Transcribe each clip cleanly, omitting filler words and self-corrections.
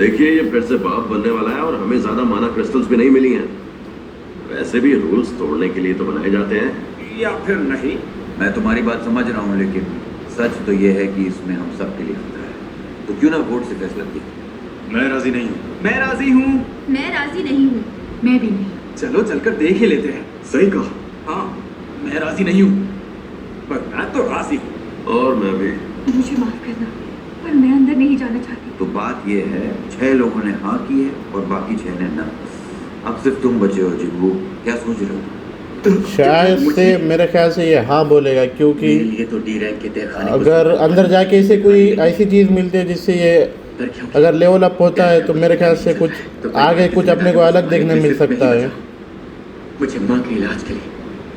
देखिए ये फिर से बाप बनने वाला है और हमें ज्यादा माना क्रिस्टल्स भी नहीं मिली हैं। वैसे भी रूल्स तोड़ने के लिए तो बनाए जाते हैं। या फिर नहीं। मैं तुम्हारी बात समझ रहा हूँ, लेकिन सच तो ये है कि इसमें हम सबके लिए खतरा है। तो क्यों ना वोट से फैसला किया। मैं राजी नहीं हूँ। मैं राजी हूँ। मैं राजी नहीं हूँ। मैं भी नहीं। चलो चलकर देख ही लेते हैं। सही कहा। हाँ, मैं राजी नहीं हूँ, पर मैं तो राजी हूँ। और मैं भी। मुझे माफ करना, पर मैं अंदर नहीं जाना चाहती। तो बात ये है, 6 लोगों ने हाँ की है और बाकी 6 ने ना। अब सिर्फ तुम बचे हो जिग्गू, क्या सोच रहे हो? शायद से मेरे ख्याल से ये हाँ बोलेगा, क्योंकि ये तो डी रैंक के तहखाने अगर अंदर जाके इसे कोई ऐसी चीज़ मिलती है जिससे ये अगर लेवल अप होता है तो मेरे ख्याल से कुछ आगे कुछ अपने को अलग देखने मिल सकता है। मुझे माँ के इलाज के लिए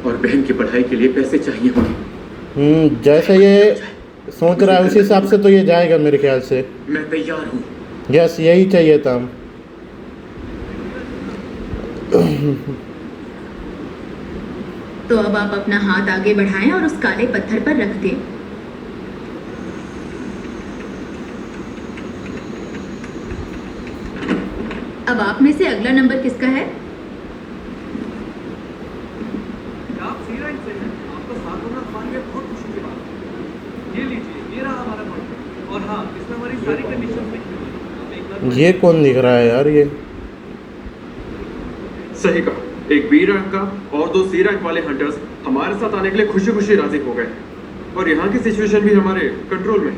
और बहन की पढ़ाई के लिए पैसे चाहिए होंगे। जैसे ये सोच रहा है उस हिसाब से तो ये जाएगा मेरे ख्याल से। मैं तैयार हूँ। यस, यही चाहिए था। तो अब आप अपना हाथ आगे बढ़ाएं और उस काले पत्थर पर रख दें। अब आप में से अगला नंबर किसका है? आप सी रैंक से हैं। आपको 7 नंबर पाने में बहुत खुशी की बात है। ये लीजिए, ये रहा हमारा पॉइंट। और हाँ, इसमें हमारी सारी कंडीशंस लिखी हुई हैं। ये कौन दिख रहा है यार? ये सही कहा। एक बी रैंक का और 2 सी रैंक वाले हंटर्स हमारे साथ आने के लिए खुशी खुशी राजी हो गए, और यहाँ की सिचुएशन भी हमारे कंट्रोल में है।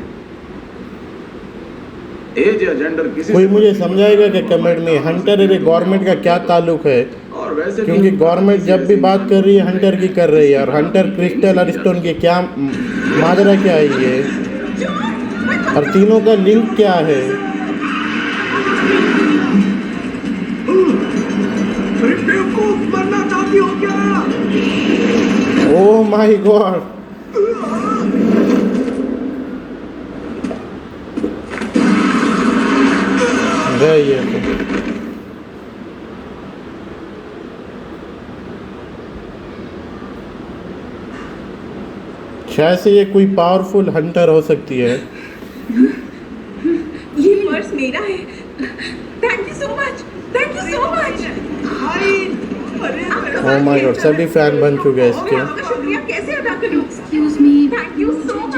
एज या जेंडर किसी कोई मुझे समझाएगा कि कमेंट में हंटर और गवर्नमेंट का क्या ताल्लुक है? और वैसे क्योंकि गवर्नमेंट जब भी बात कर रही है हंटर की कर रही है, और हंटर क्रिस्टल और स्टोन की क्या माजरा क्या है ये, और तीनों का लिंक क्या है? मरना चाहती हो क्या? Oh my God! ये शायद से ये कोई पावरफुल हंटर हो सकती है। ये पर्स मेरा है। Thank you so much. Thank you so much. Oh my God, सभी फैन बन चुके हैं इसके। आपका शुक्रिया कैसे अदा करूं? Excuse me, thank you so much.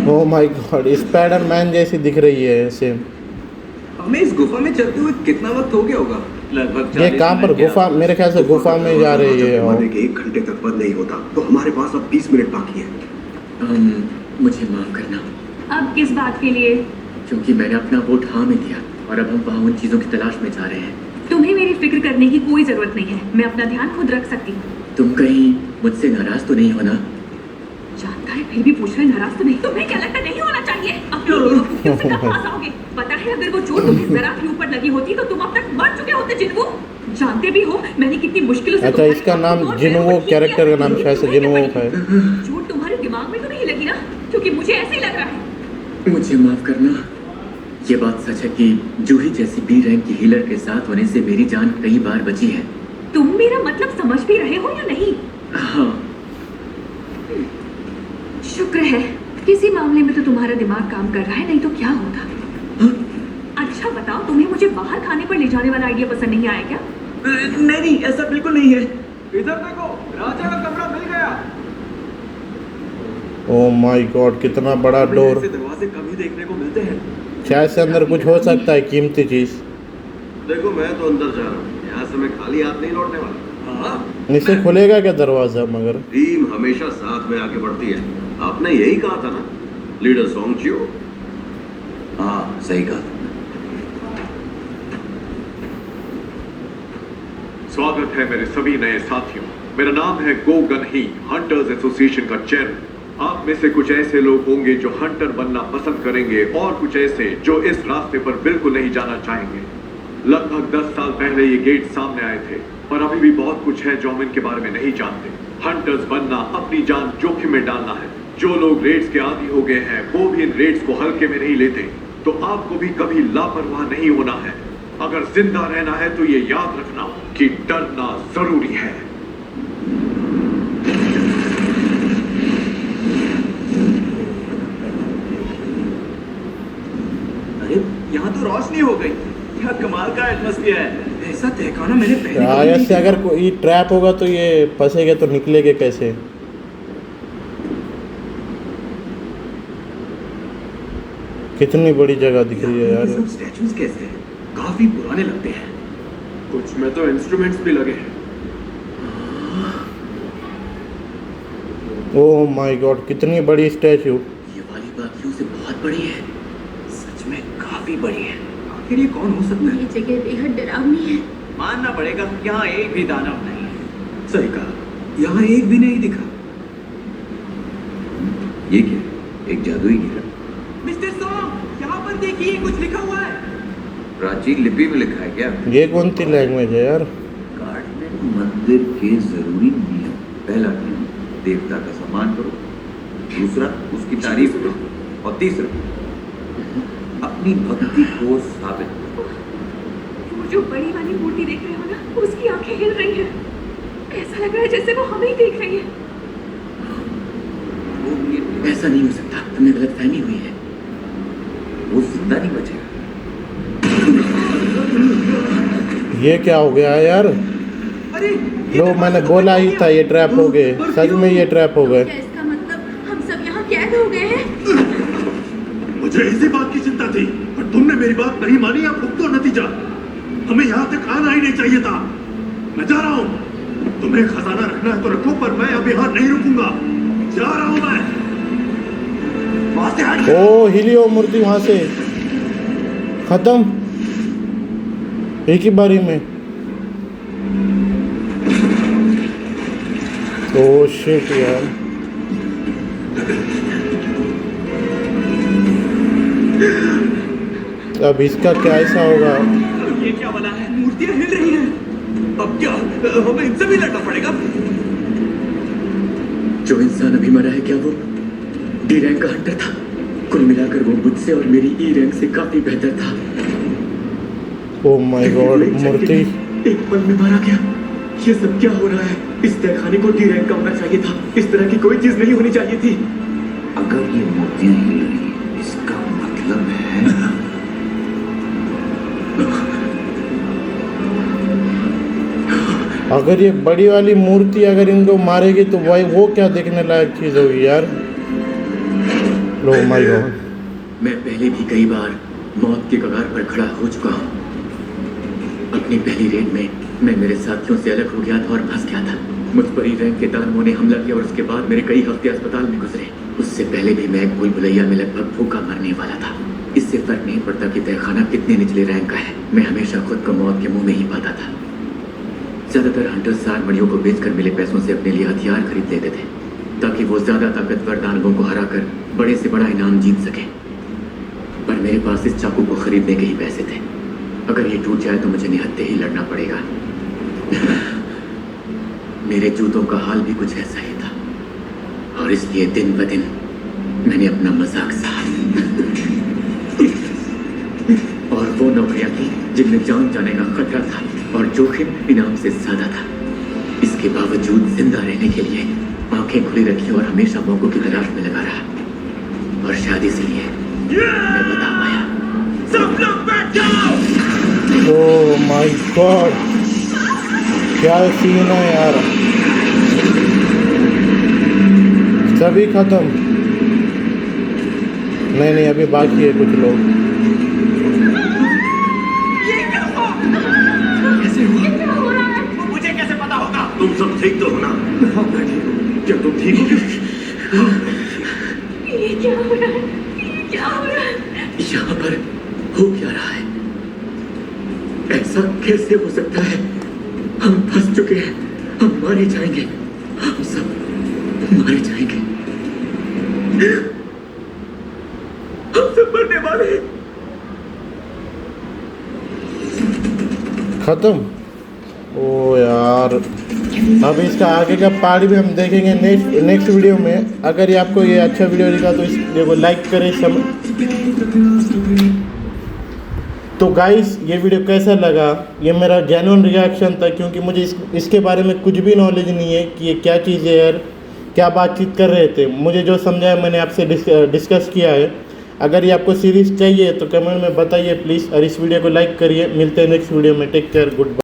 Oh my God, Spiderman जैसी दिख रही है सेम। हमें इस गुफा में चलते हुए कितना वक्त हो गया होगा? लगभग ये कहाँ पर गुफा? मेरे ख्याल से गुफा में जा रही है। मरने के 1 घंटे तक बंद नहीं होता, तो हमारे पास अब 20 मिनट बाकी है। मुझे माफ करना, अब किस बात के लिए? क्योंकि मैंने अपना वोट हाँ में दिया और अब हम वहाँ उन चीज़ों की तलाश में जा रहे हैं। तुम्हें मेरी फिक्र करने की कोई जरूरत नहीं है। मैं अपना ध्यान खुद रख सकती हूँ। तुम कहीं मुझसे नाराज तो नहीं हो ना? जानता है फिर भी पूछ रहे नाराज तो नहीं। तुम्हें क्या लगता नहीं होना चाहिए? अपनी बेवकूफियों से कब पास आओगे? पता है अगर वो चोट तुम्हें जरा भी ऊपर लगी होती तो तुम अब तक मर चुके होते जिन्वो। जानते भी हो मैंने कितनी मुश्किलों से। अच्छा, इसका नाम जिन्वो, कैरेक्टर का नाम शायद से जिन्वो है। चोट तुम्हारे दिमाग में तो नहीं लगी ना? क्योंकि मुझे ऐसे ही लग रहा है। मुझे माफ करना। ये बात सच है कि जूही जैसी बी रैंक की हीलर के साथ होने से मेरी जान कई बार बची है। तुम मेरा मतलब समझ भी रहे हो या नहीं? हाँ। शुक्र है किसी मामले में तो तुम्हारा दिमाग काम कर रहा है, नहीं तो क्या होता। अच्छा बताओ, तुम्हें मुझे बाहर खाने पर ले जाने वाला आइडिया पसंद नहीं आया क्या? नहीं, ऐसा बिल्कुल नहीं है। इधर देखो, राजा का कमरा मिल गया। ओह माय गॉड, कितना बड़ा डोर। ऐसे दरवाजे कभी देखने को मिलते हैं। शायद से अंदर कुछ हो सकता है, कीमती चीज। देखो मैं तो अंदर जा रहा हूँ, यहाँ से मैं खाली हाथ नहीं लौटने वाला। इससे खुलेगा क्या दरवाजा? मगर टीम हमेशा साथ में आगे बढ़ती है। आपने यही कहा था ना लीडर सोंगचियो? हाँ, सही कहा। स्वागत है मेरे सभी नए साथियों। मेरा नाम है गो गन ही, हंटर्स एसोसिएशन का चेयरमैन। आप में से कुछ ऐसे लोग होंगे जो हंटर बनना पसंद करेंगे और कुछ ऐसे जो इस रास्ते पर बिल्कुल नहीं जाना चाहेंगे। लगभग 10 साल पहले ये गेट सामने आए थे, पर अभी भी बहुत कुछ है जो हम इनके बारे में नहीं जानते। हंटर्स बनना अपनी जान जोखिम में डालना है। जो लोग रेड्स के आदी हो गए हैं वो भी इन रेड्स को हल्के में नहीं लेते, तो आपको भी कभी लापरवाह नहीं होना है। अगर जिंदा रहना है तो ये याद रखना कि डरना जरूरी है। एटमॉस्फेयर है। ऐसा तहखाना मैंने पहले यार कभी नहीं ऐसे अगर कोई ट्रैप होगा तो ये फंसेगा तो निकलेगा कैसे? कितनी बड़ी जगह दिख रही है ये यार। सब स्टैचूज कैसे हैं? काफी पुराने लगते हैं। कुछ में तो इंस्ट्रूमेंट्स भी लगे हैं। ओह माय गॉड, कितनी बड़ी स्टैचू। ये वाली बाकियों से बहुत बड़ी है। सच में काफी बड़ी है। आखिर ये कौन हो सकता है? ये जगह बेहद डरावनी है। मानना पड़ेगा, यहाँ एक भी दानव नहीं है। सही कहा, यहाँ एक भी नहीं दिखा। ये क्या? एक जादुई हीरा। मिस्टर सॉन्ग, यहाँ पर देखिए कुछ लिखा हुआ है। प्राचीन लिपि में लिखा है क्या? ये कौन सी लैंग्वेज है यार? गार्डन मंदिर के जरूरी नियम। पहला नियम, देवता का सम्मान करो। दूसरा, उसकी तारीफ करो। और तीसरा, अपनी भक्ति को साबित करो। वो जो बड़ी वाली मूर्ति देख रहे हो ना, उसकी आंखें हिल रही हैं। ऐसा लग रहा है जैसे वो हमें ही देख रही है। ऐसा नहीं हो सकता, तुम्हें गलतफहमी हुई है। वो जिंदा नहीं बचेगा। ये क्या हो गया यार? लो, मैंने बोला ही था ये ट्रैप हो गए। सच में ये ट्रैप हो गए। क्या इसका मतलब हम सब यहाँ कैद हो गए हैं? मुझे इसी बात की चिंता थी, पर तुमने मेरी बात नहीं मानी। अब भुगतो नतीजा। हमें यहाँ तक आना ही नहीं चाहिए था। मैं जा रहा हूँ। तुम्हें खजाना रखना है तो रखो, पर मैं अब यहाँ नहीं रुकूंगा। जा रहा हूँ मैं। वहां से हट। ओ हिली वो मूर्ति वहां से। खत्म एक ही बारी में। ओ शिट यार। अब इसका क्या ऐसा होगा? ये क्या बना है? मूर्तियां हिल रही हैं। अब क्या हमें इनसे भी लड़ना पड़ेगा? जो इंसान अभी मरा है, क्या वो डी रैंक का हंटर था? कुल मिलाकर वो मुझसे और मेरी ई रैंक से काफी बेहतर था। ओ माय गॉड, मूर्ति एक पल में मारा गया। ये सब क्या हो रहा है? इस तहखाने को डी रैंक का होना चाहिए था। इस तरह की कोई चीज नहीं होनी चाहिए थी। अगर ये मूर्तियां हिल रही, इसका मतलब है अगर ये बड़ी वाली मूर्ति अगर इनको मारेगी तो भाई वो क्या देखने लायक चीज होगी यार। लो माय गॉड। मैं पहले भी कई बार मौत के कगार पर खड़ा हो चुका हूँ। अपनी पहली रेड में मैं मेरे साथियों से अलग हो गया था और फंस गया था। मुझ पर ई रैंक के दानवों ने हमला किया और उसके बाद मेरे कई हफ्ते अस्पताल में गुजरे। उससे पहले भी मैं एक भूल भुलैया में लगभग भूखा मरने वाला था। इससे फर्क नहीं पड़ता कि तहखाना कितने निचले रैंक का है। मैं हमेशा खुद को मौत के मुंह में ही पाता था। ज्यादातर हंटर्स सार मड़ियों को बेचकर मिले पैसों से अपने लिए हथियार खरीद लेते थे, ताकि वो ज्यादा ताकतवर दानवों को हराकर बड़े से बड़ा इनाम जीत सके। पर मेरे पास इस चाकू को खरीदने के ही पैसे थे। अगर ये टूट जाए तो मुझे निहत्थे ही लड़ना पड़ेगा। मेरे जूतों का हाल भी कुछ ऐसा ही था, और इसलिए दिन ब दिन मैंने अपना मजाक सहा। और वो नौकरियां थी जिनमें जान जाने का खतरा था और जोखिम इनाम से ज्यादा था। इसके बावजूद जिंदा रहने के लिए आंखें खुली रखी और हमेशा मौकों की तलाश में लगा रहा। और शायद इसलिए मैं बता पाया। सब लोग बैठ जाओ। ओह माय गॉड, क्या सीन है यार। सभी खत्म? नहीं, अभी बाकी है कुछ लोग। मुझे कैसे पता होगा? तुम सब ठीक तो हो ना? क्या तुम ठीक हो? ये क्या हो रहा है? ये क्या हो रहा है? यहाँ पर हो क्या रहा है? ऐसा कैसे हो सकता है? हम फंस चुके हैं। हम मारे जाएंगे। हम सब मारे जाएंगे। हम सब मरने वाले हैं। खत्म? ओ यार, अब इसका आगे का पार्ट भी हम देखेंगे नेक्स्ट वीडियो में। अगर ये आपको ये अच्छा वीडियो दिखा तो इस वीडियो को लाइक करें। तो गाइस, ये वीडियो कैसा लगा? ये मेरा जेन्युइन रिएक्शन था, क्योंकि मुझे इसके बारे में कुछ भी नॉलेज नहीं है कि ये क्या चीज़ है यार, क्या बातचीत कर रहे थे। मुझे जो समझाया मैंने आपसे डिस्कस किया है। अगर ये आपको सीरीज़ चाहिए तो कमेंट में बताइए प्लीज़, और इस वीडियो को लाइक करिए। मिलते हैं नेक्स्ट वीडियो में। Take care, good bye.